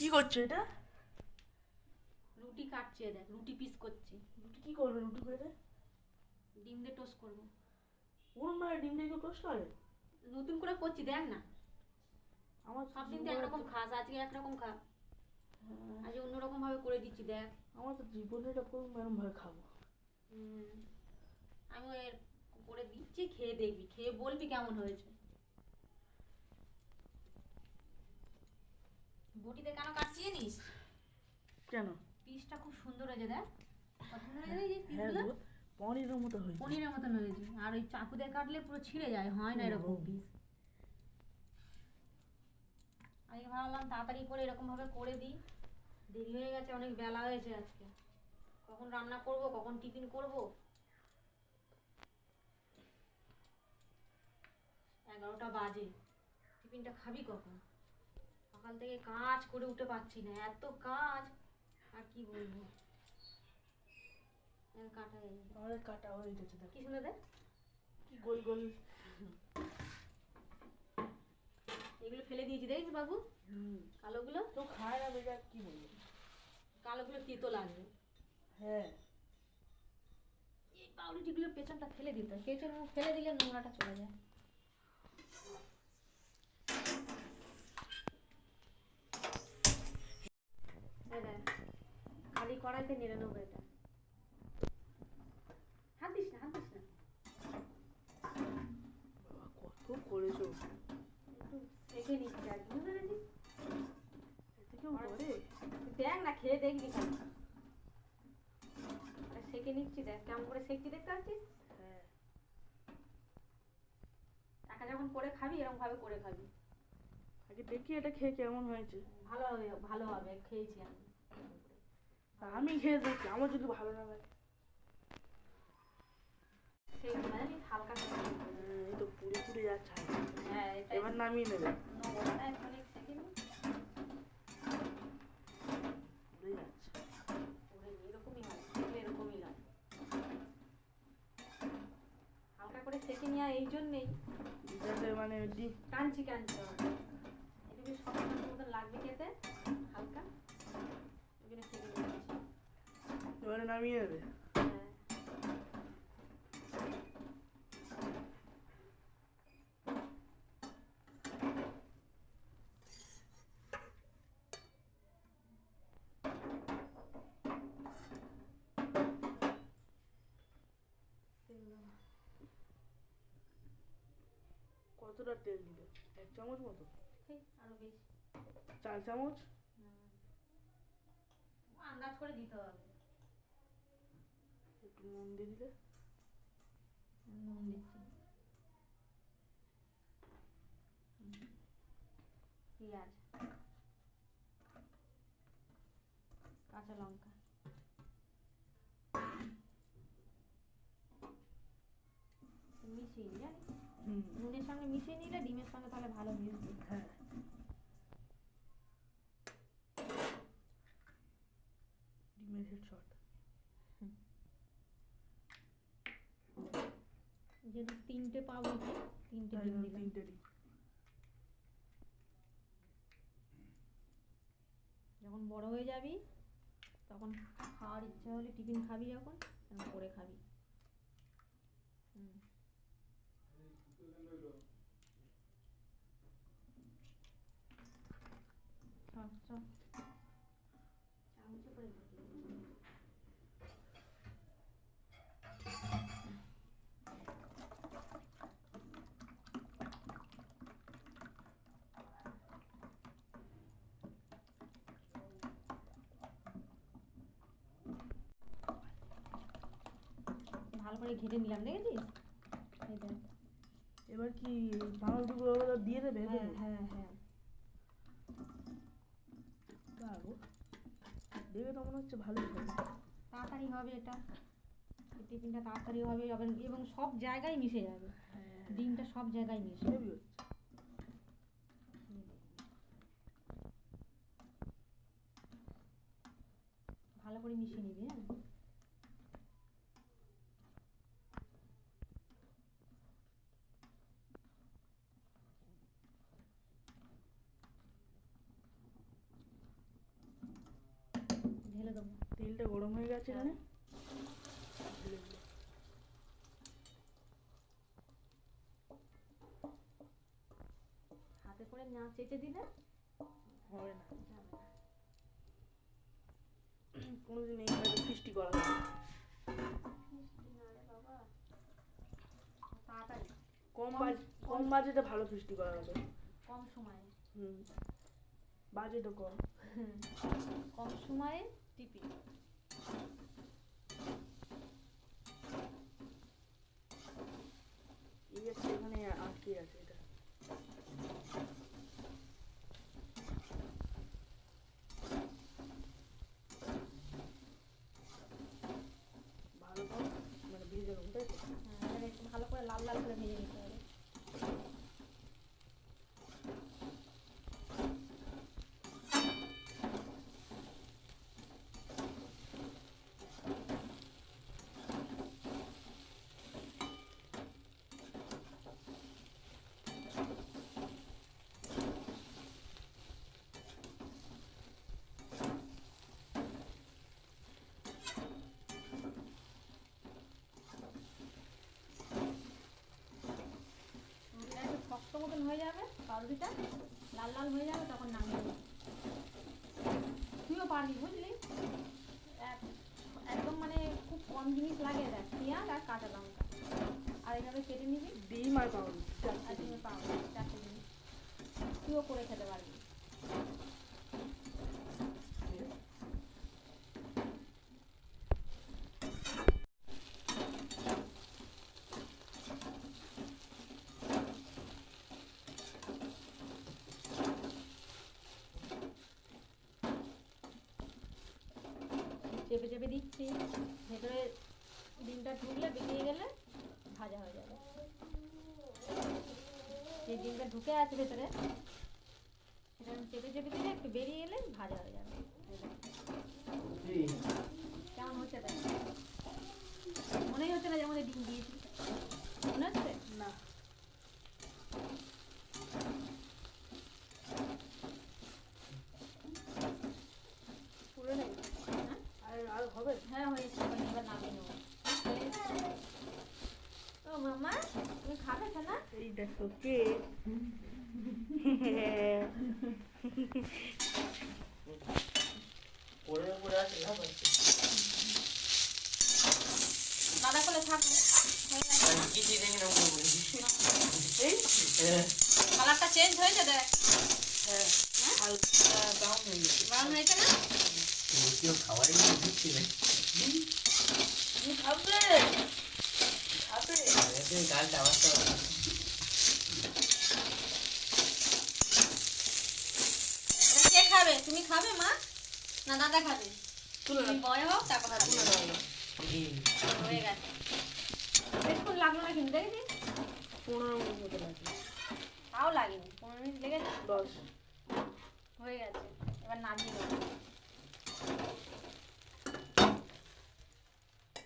কি করছো এটা? রুটি কাটছি, দেখ রুটি পিস করছি। রুটি কি করবে? রুটি করে ডিম দিয়ে টোস্ট করবো। ওরম ভাবে ডিম দিয়ে কেউ টোস্ট করে? নতুন করে করছি, দেখ না। আমার সব দিন তো জীবনে একরকম খাস, আজকে একরকম খা। হ্যাঁ, আজকে অন্যরকম ভাবে করে দিচ্ছি, দেখ। আমার তো জীবনে এটা প্রথম এরম ভাবে খাবো। আমি এর করে দিচ্ছি, খেয়ে দেখবি, খেয়ে বলবি কেমন হয়েছে। বটিতে কেন কাটছি জানিস? কেন? পিসটা খুব সুন্দর হয়েছে, দেখ। পছন্দ হয়েছে এই হ্যাঁ পিসগুলো? গো, পনিরের মতো হয়েছে। পনিরের মতন হয়েছে। আর ওই চাকু দিয়ে কাটলে পুরো ছিঁড়ে যায়, হয় না এরকম পিস। আজকে ভাবলাম তাড়াতাড়ি করে এরকম ভাবে করে দিই। দেরি হয়ে গেছে, অনেক বেলা হয়েছে আজকে। কখন রান্না করব, কখন টিফিন করব। 11টা বাজে। টিফিনটা খাবি কখন? সকাল থেকে কাজ করে উঠে পাচ্ছি না, এত কাজ। আর কি বলবো। কাটা হয়ে গেছে। আমাদের কাটা হয়ে গেছে, দেখ কি সুন্দর দেখ। কি গোল গোল। এগুলো ফেলে দিয়েছি, দেখিস বাবু? কালোগুলো তো খায় না বেটা, কি বলবো। কালোগুলো তেতো লাগবে। হ্যাঁ, এই পাউরুটিগুলোর পেছনটা ফেলে দিতে হয়, পেছন মুখ ফেলে দিলে নোংরাটা চলে যায়। খালি কড়াইতে নেড়ে নেবো এটা। হাত দিস না, হাত দিস না। বাবা কত করেছো। একটু সেঁকে নিচ্ছি আর কি, বুঝতে পেরেছিস? এতে কেউ করে? দেখ না, খেয়ে দেখবি খালি। সেঁকে নিচ্ছি, দেখ কেমন করে সেঁকছি, দেখতে পাচ্ছিস? হ্যাঁ, একা যখন করে খাবি এরকম ভাবে করে খাবি। আগে দেখি এটা খেয়ে কেমন হয়েছে। ভালো হবে, ভালো হবে, খেয়েছি আমি। আমি খেয়ে দেখি, আমার যদি ভালো না লাগে। সেই জানিস হালকা করে। এই তো পুড়ে পুড়ে যাচ্ছে। হ্যাঁ, এবার নামিয়ে নেবে। এখানে সেঁকে নিই। পুড়ে যাচ্ছে। এরকমই হয়, সেঁকলে এরকমই হয়। হালকা করে সেঁকে নেওয়া এই জন্যেই যাতে মানে ডিপ কাঞ্চি কাঞ্চি হবে। এটা বেশ শক্ত মতন লাগবে খেতে, হালকা। ওই জন্য সেঁকে নিচ্ছি। এবারে নামিয়ে নেবে। হ্যাঁ। কতটা তেল দিলে? 1 চামচ মতো? আরো বেশি। 4 চামচ? আন্দাজ করে দিতে হবে। একটু নুন দিয়ে দিলে? নুন দিচ্ছি। পেঁয়াজ, কাঁচা লঙ্কা, মিশিয়ে নিই জানিস। নুনের সঙ্গে মিশিয়ে নিলে ডিমের সঙ্গে তাহলে ভালো মিশবে। হ্যাঁ, ডিমের হেডশট। যেহেতু 3টে পাউরুটি, 3টে ডিম দিলাম। 3টে ডিম। যখন বড় হয়ে যাবি তখন খাওয়ার ইচ্ছা হলে, টিফিন খাবি যখন, করে খাবি। চামচে করে ভালো করে ঘেটে নিলাম, দেখেছিস? এই দেখ। এবার কি পাউরুটিগুলো দিয়ে দেবে? হ্যাঁ হ্যাঁ হ্যাঁ। বাবু দেখে তো মনে হচ্ছে ভালোই হবে। তাড়াতাড়ি হবে এটা, টিফিনটা তাড়াতাড়ি হবে এবং সব জায়গায় মিশে যাবে। ডিমটা সব জায়গায় মিশে যাবে। ভালো করে মিশিয়ে নিবি। হ্যাঁ, তেলটা গরম হয়ে গেছে মানে হাতে করে না চেঁচে দিলে হবে না। যাবে না। কোনোদিন এইভাবে ফিস্টি করা হবে না। মিষ্টি না রে বাবা, তাড়াতাড়ি কম বাজেটে ভালো ফিস্টি করা হবে। কম সময়ে। হুম, বাজেটও কম। কম সময়ে টিফিন। এই একটা এখানে আটকে আছে এটা। ভালো করে মানে ভেজে নেবো, তাই তো? মানে একটু ভালো করে লাল লাল করে ভেজে নিতে হবে। রুটিটা একটু শক্ত মতন হয়ে যাবে, পাউরুটিটা লাল লাল হয়ে যাবে, তখন নামিয়ে দেবো। তুইও পারবি বুঝলি। এক- একদম মানে খুব কম জিনিস লাগে, দেখ পেঁয়াজ আর কাঁচা লঙ্কা আর এইভাবে কেটে নিবি। ডিম আর পাউরুটি আর ডিমে পাউরুটি, চারটে জিনিস তুইও করে খেতে পারবি। চেপে চেপে দিচ্ছি, ভেতরে ডিমটা ঢুকলে বেরিয়ে গেলে ভাজা হয়ে যাবে। যে ডিমটা ঢুকে আছে ভেতরে সেটা আমি চেপে চেপে দিলে একটু বেরিয়ে এলে ভাজা হয়ে যাবে। কেমন হচ্ছে দেখ, মনেই হচ্ছে না যেমন এই ডিম দিয়েছি, মনে হচ্ছে না। পুরো নেই হ্যাঁ আর হবে? হ্যাঁ হয়েছে, এবার নামিয়ে নেবো। ও মামা, তুমি খাবে না? এই দেখো কে দাদা কোলে থাক, এই কালারটা চেঞ্জ হয়েছে দেখ। হ্যাঁ হালকা ব্রাউন হয়ে গেছে। ব্রাউন হয়েছে না? তুমি খাবে? খাবে? এটা কে খাবে? তুমি খাবে মা না দাদা খাবে? তুলে তুমি নাও, বয় হোক তারপর খাবে। তুলে নাও না। হয়ে গেছে। বেশক্ষণ লাগলো না কিন্তু দেখেছি, 15 মিনিট মতো লাগবে। তাও লাগেনি, 15 মিনিট লেগেছে। 10। হয়ে গেছে, এবার নামিয়ে দেবো।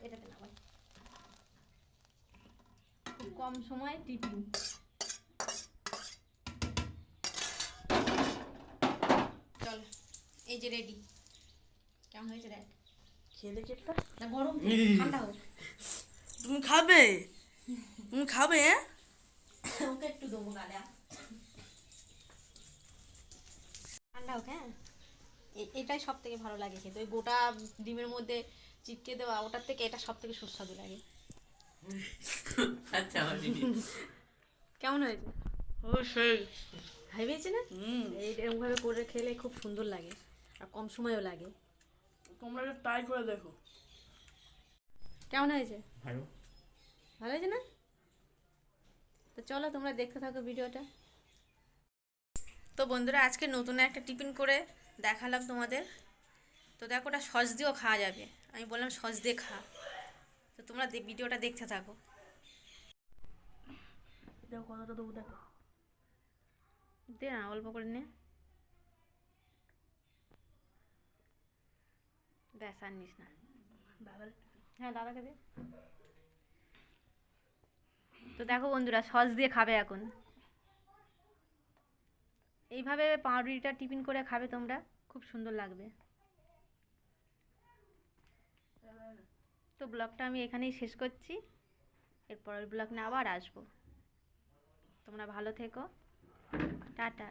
এটাতে নামাই। খুব কম সময় টিফিন। চল, এই যে রেডি। কেমন হয়েছে দেখ। খেয়ে দেখি একটা। না গরম তো, ঠান্ডা হোক। তুমি খাবে? তুমি খাবে? হ্যাঁ ওকে একটু দেবো গালে। ঠান্ডা হোক। হ্যাঁ, এটাই সব থেকে ভালো লাগে খেতে। ওই গোটা ডিমের মধ্যে চিপকে দেওয়া, ওটার থেকে এটা সব থেকে সুস্বাদু লাগে। আচ্ছা কেমন হয়েছে? অবশ্যই। ভেবেছি না এইরকমভাবে করে খেলে খুব সুন্দর লাগে আর কম সময়ও লাগে। তোমরা ট্রাই করে দেখো। কেমন হয়েছে? ভালো। ভালো হয়েছে না? তো চলো তোমরা দেখতে থাকো ভিডিওটা। তো বন্ধুরা, আজকে নতুন একটা টিফিন করে দেখালাম তোমাদের। তো দেখো, ওটা সস দিয়েও খাওয়া যাবে। আমি বললাম সস দিয়ে খা, তো তোমরা ভিডিওটা দেখতে থাকো। দেখো কতটা দেবো দেখো। দে না, অল্প করে নে। ব্যাস আর নিস না। দাদা হ্যাঁ দাদাকে দে। তো দেখো বন্ধুরা, সস দিয়ে খাবে এখন। এইভাবে পাউরুটিটা টিফিন করে খাবে তোমরা, খুব সুন্দর লাগবে। তো ব্লগটা আমি এখানেই শেষ করছি, এরপরের ব্লগ নিয়ে আবার আসবো। তোমরা ভালো থেকো, টাটা।